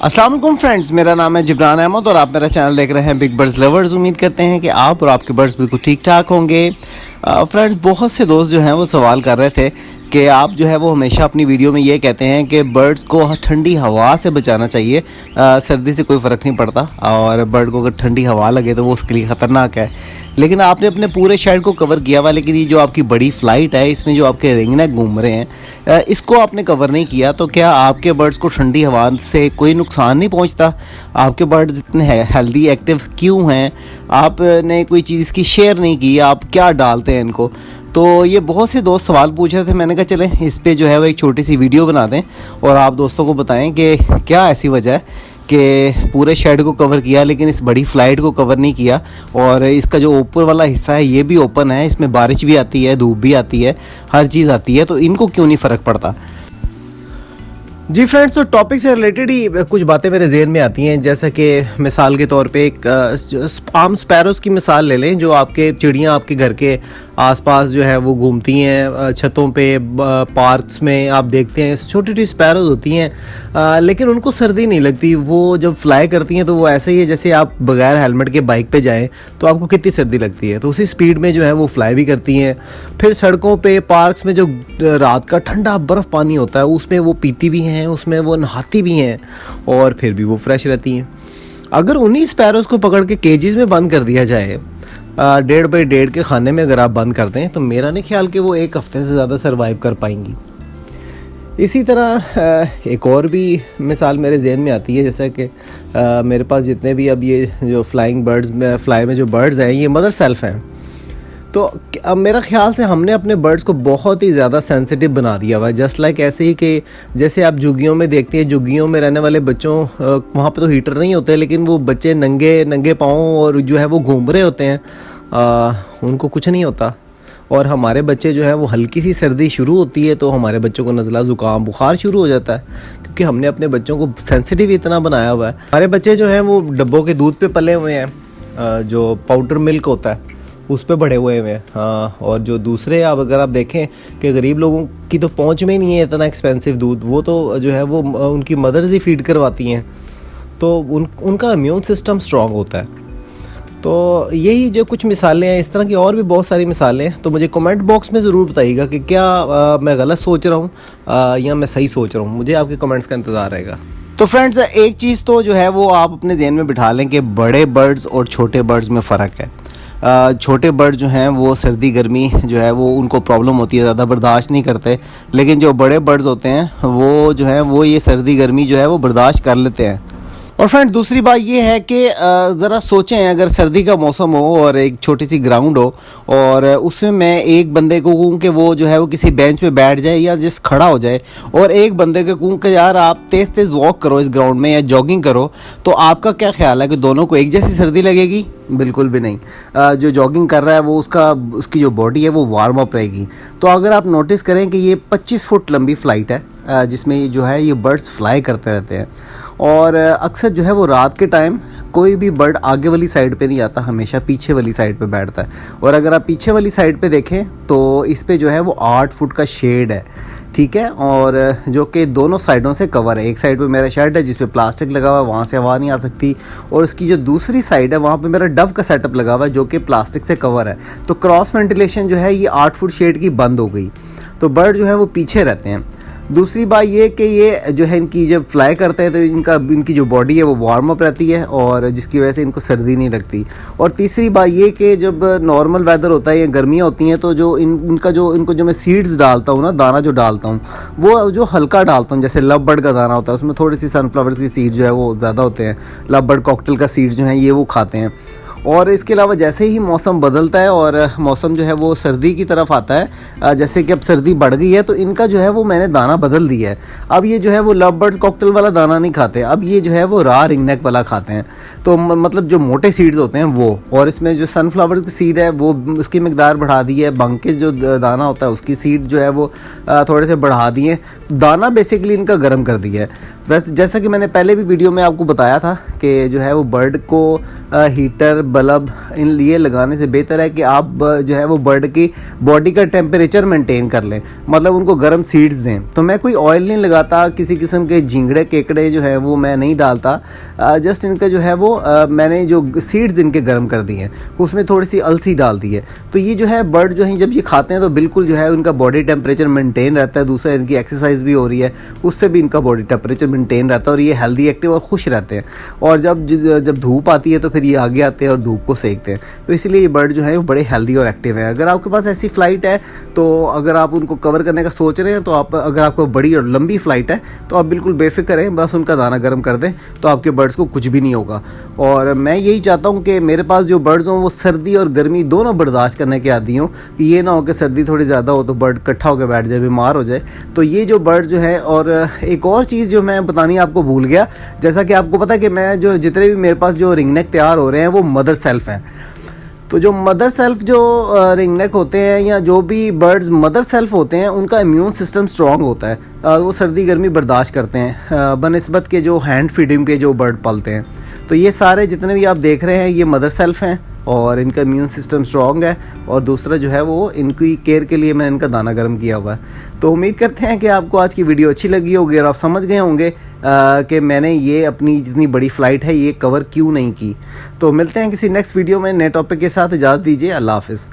अस्सलाम वालेकुम फ्रेंड्स, मेरा नाम है जिब्रान अहमद और आप मेरा चैनल देख रहे हैं बिग बर्ड्स लवर्स। उम्मीद करते हैं कि आप और आपके बर्ड्स बिल्कुल ठीक ठाक होंगे। फ्रेंड्स, बहुत से दोस्त जो हैं वो सवाल कर रहे थे कि आप जो है वो हमेशा अपनी वीडियो में ये कहते हैं कि बर्ड्स को ठंडी हवा से बचाना चाहिए, सर्दी से कोई फ़र्क नहीं पड़ता और बर्ड को अगर ठंडी हवा लगे तो वो उसके लिए ख़तरनाक है। लेकिन आपने अपने पूरे शेड को कवर किया हुआ, लेकिन ये जो आपकी बड़ी फ़्लाइट है इसमें जो आपके रिंग नेक घूम रहे हैं इसको आपने कवर नहीं किया, तो क्या आपके बर्ड्स को ठंडी हवा से कोई नुकसान नहीं पहुंचता? आपके बर्ड्स इतने हेल्दी एक्टिव क्यों हैं? आपने कोई चीज़ की शेयर नहीं की, आप क्या डालते हैं इनको? तो ये बहुत से दोस्त सवाल पूछ रहे थे। मैंने कहा चलें इस पे जो है वो एक छोटी सी वीडियो बना दें और आप दोस्तों को बताएं कि क्या ऐसी वजह है कि पूरे शेड को कवर किया लेकिन इस बड़ी फ़्लाइट को कवर नहीं किया। और इसका जो ऊपर वाला हिस्सा है ये भी ओपन है, इसमें बारिश भी आती है, धूप भी आती है, हर चीज़ आती है, तो इनको क्यों नहीं फ़र्क पड़ता? जी फ्रेंड्स, तो टॉपिक से रिलेटेड ही कुछ बातें मेरे जहन में आती हैं। जैसा कि मिसाल के तौर पे एक आम स्पैरोज़ की मिसाल ले लें। जो आपके चिड़ियाँ आपके घर के आसपास जो है वो घूमती हैं, छतों पे, पार्क्स में आप देखते हैं छोटी छोटी स्पैरोज़ होती हैं, लेकिन उनको सर्दी नहीं लगती। वो जब फ्लाई करती हैं तो वो ऐसे ही है जैसे आप बगैर हेलमेट के बाइक पे जाएं तो आपको कितनी सर्दी लगती है, तो उसी स्पीड में जो है वो फ्लाई भी करती हैं। फिर सड़कों पे, पार्क्स में जो रात का ठंडा बर्फ़ पानी होता है उसमें वो पीती भी हैं, उसमें वो नहाती भी हैं और फिर भी वो फ्रेश रहती हैं। अगर उन्हीं स्पैरोज़ को पकड़ के केजेस में बंद कर दिया जाए 1.5 बाई 1.5 के खाने में अगर आप बंद कर दें तो मेरा नहीं ख्याल कि वो एक हफ़्ते से ज़्यादा सर्वाइव कर पाएंगी। इसी तरह एक और भी मिसाल मेरे जहन में आती है, जैसा कि मेरे पास जितने भी अब ये जो फ्लाइंग बर्ड्स में फ्लाई में जो बर्ड्स हैं ये मदर सेल्फ हैं। तो अब मेरा ख्याल से हमने अपने बर्ड्स को बहुत ही ज़्यादा सेंसिटिव बना दिया हुआ है। जस्ट लाइक ऐसे ही कि जैसे आप झुग्गियों में देखते हैं, झुग्गियों में रहने वाले बच्चों वहाँ पे तो हीटर नहीं होते, लेकिन वो बच्चे नंगे पाँव और जो है वो घूम रहे होते हैं, उनको कुछ नहीं होता। और हमारे बच्चे जो हैं वो हल्की सी सर्दी शुरू होती है तो हमारे बच्चों को नज़ला ज़ुकाम बुखार शुरू हो जाता है, क्योंकि हमने अपने बच्चों को सेंसिटिव इतना बनाया हुआ है। हमारे बच्चे जो हैं वो डब्बों के दूध पे पले हुए हैं, जो पाउडर मिल्क होता है उस पे बढ़े हुए हैं। हाँ, और जो दूसरे अगर आप देखें कि गरीब लोगों की तो पहुंच में ही नहीं है इतना एक्सपेंसिव दूध, वो तो जो है वो उनकी मदर्स ही फीड करवाती हैं, तो उनका इम्यून सिस्टम स्ट्रॉन्ग होता है। तो यही जो कुछ मिसालें हैं, इस तरह की और भी बहुत सारी मिसालें हैं। तो मुझे कमेंट बॉक्स में ज़रूर बताइएगा कि क्या मैं गलत सोच रहा हूँ या मैं सही सोच रहा हूँ। मुझे आपके कमेंट्स का इंतज़ार रहेगा। तो फ्रेंड्स, एक चीज़ तो जो है वो आप अपने ज़हन में बिठा लें कि बड़े बर्ड्स और छोटे बर्ड्स में फ़र्क है। छोटे बर्ड जो हैं वो सर्दी गर्मी जो है वो उनको प्रॉब्लम होती है, ज़्यादा बर्दाश्त नहीं करते, लेकिन जो बड़े बर्ड्स होते हैं वो जो है वो ये सर्दी गर्मी जो है वो बर्दाश्त कर लेते हैं। और फ्रेंड, दूसरी बात ये है कि ज़रा सोचें, अगर सर्दी का मौसम हो और एक छोटी सी ग्राउंड हो और उसमें मैं एक बंदे को कहूँ कि वो जो है वो किसी बेंच पे बैठ जाए या जिस खड़ा हो जाए, और एक बंदे को कहूँ कि यार आप तेज़ तेज़ वॉक करो इस ग्राउंड में या जॉगिंग करो, तो आपका क्या ख्याल है कि दोनों को एक जैसी सर्दी लगेगी? बिल्कुल भी नहीं। जो जॉगिंग कर रहा है वो उसकी जो बॉडी है वो वार्म अप रहेगी। तो अगर आप नोटिस करें कि ये 25 फुट लंबी फ़्लाइट है जिसमें जो है ये बर्ड्स फ्लाई करते रहते हैं, और अक्सर जो है वो रात के टाइम कोई भी बर्ड आगे वाली साइड पे नहीं आता, हमेशा पीछे वाली साइड पे बैठता है। और अगर आप पीछे वाली साइड पे देखें तो इस पे जो है वो 8 फुट का शेड है, ठीक है, और जो कि दोनों साइडों से कवर है। एक साइड पे मेरा शेड है जिस पे प्लास्टिक लगा हुआ है, वहाँ से हवा नहीं आ सकती, और उसकी जो दूसरी साइड है वहाँ पे मेरा डव का सेटअप लगा हुआ है जो कि प्लास्टिक से कवर है। तो क्रॉस वेंटिलेशन जो है ये 8 फुट शेड की बंद हो गई, तो बर्ड जो है वो पीछे रहते हैं। दूसरी बात ये कि ये जो है इनकी जब फ्लाई करते हैं तो इनकी जो बॉडी है वो वार्म अप रहती है और जिसकी वजह से इनको सर्दी नहीं लगती। और तीसरी बात ये कि जब नॉर्मल वेदर होता है या गर्मियाँ होती हैं तो जो इनको जो मैं सीड्स डालता हूँ ना, दाना जो डालता हूँ वो जो हल्का डालता हूँ, जैसे लव बर्ड का दाना होता है उसमें थोड़ी सी सनफ्लावर्स की सीड जो है वो ज़्यादा होते हैं, लव बर्ड कॉकटेल का सीड जो है ये वो खाते हैं। और इसके अलावा जैसे ही मौसम बदलता है और मौसम जो है वो सर्दी की तरफ आता है, जैसे कि अब सर्दी बढ़ गई है तो इनका जो है वो मैंने दाना बदल दिया है। अब ये जो है वो लव बर्ड्स कॉकटेल वाला दाना नहीं खाते, अब ये जो है वो रा रिंगनेक वाला खाते हैं। तो मतलब जो मोटे सीड्स होते हैं वो, और इसमें जो सनफ्लावर की सीड है वो उसकी मिकदार बढ़ा दी है, बंग के जो दाना होता है उसकी सीड जो है वो थोड़े से बढ़ा दिए, दाना बेसिकली इनका गर्म कर दिया है। वैसे जैसा कि मैंने पहले भी वीडियो में आपको बताया था कि जो है वो बर्ड को हीटर बल्ब इन ये लगाने से बेहतर है कि आप जो है वो बर्ड की बॉडी का टेम्परेचर मेंटेन कर लें, मतलब उनको गर्म सीड्स दें। तो मैं कोई ऑयल नहीं लगाता, किसी किस्म के झींगड़े केकड़े जो है वो मैं नहीं डालता, जस्ट इनका जो है वो मैंने जो सीड्स इनके गर्म कर दिए हैं, उसमें थोड़ी सी अलसी डाल दी है। तो ये जो है बर्ड जो है जब ये खाते हैं तो बिल्कुल जो है उनका बॉडी टेम्परेचर मेंटेन रहता है। दूसरा इनकी एक्सरसाइज भी हो रही है, उससे भी इनका बॉडी टेम्परेचर मेंटेन रहता है और ये हेल्दी, एक्टिव और खुश रहते हैं। और जब धूप आती है तो फिर ये आगे आते हैं और धूप को सेकते हैं। तो इसलिए ये बर्ड जो है वो बड़े हेल्दी और एक्टिव है। अगर आपके पास ऐसी फ़्लाइट है तो अगर आप उनको कवर करने का सोच रहे हैं तो आप, अगर आपको बड़ी और लंबी फ़्लाइट है तो आप बिल्कुल बेफिक्र रहें, बस उनका दाना गर्म कर दें तो आपके बर्ड्स को कुछ भी नहीं होगा। और मैं यही चाहता हूँ कि मेरे पास जो बर्ड्स हों वो सर्दी और गर्मी दोनों बर्दाश्त करने के आदी हों, कि ये ना हो कि सर्दी थोड़ी ज़्यादा हो तो बर्ड इकट्ठा होकर बैठ जाए, बीमार हो जाए। तो ये जो बर्ड जो है, और एक और चीज़ जो मैं बतानी आपको भूल गया, जैसा कि आपको पता है कि मैं जो जितने भी मेरे पास जो रिंगनेक तैयार हो रहे हैं वो मदर सेल्फ हैं। तो जो मदर सेल्फ जो रिंगनेक होते हैं या जो भी बर्ड्स मदर सेल्फ होते हैं उनका इम्यून सिस्टम स्ट्रॉन्ग होता है, वो सर्दी गर्मी बर्दाश्त करते हैं बनिस्बत के जो हैंड फीडिंग के जो बर्ड पालते हैं। तो ये सारे जितने भी आप देख रहे हैं ये मदर सेल्फ हैं और इनका इम्यून सिस्टम स्ट्रॉन्ग है। और दूसरा जो है वो इनकी केयर के लिए मैंने इनका दाना गर्म किया हुआ है। तो उम्मीद करते हैं कि आपको आज की वीडियो अच्छी लगी होगी और आप समझ गए होंगे कि मैंने ये अपनी जितनी बड़ी फ़्लाइट है ये कवर क्यों नहीं की। तो मिलते हैं किसी नेक्स्ट वीडियो में नए टॉपिक के साथ। इजाज़त दीजिए, अल्लाह हाफ़िज़।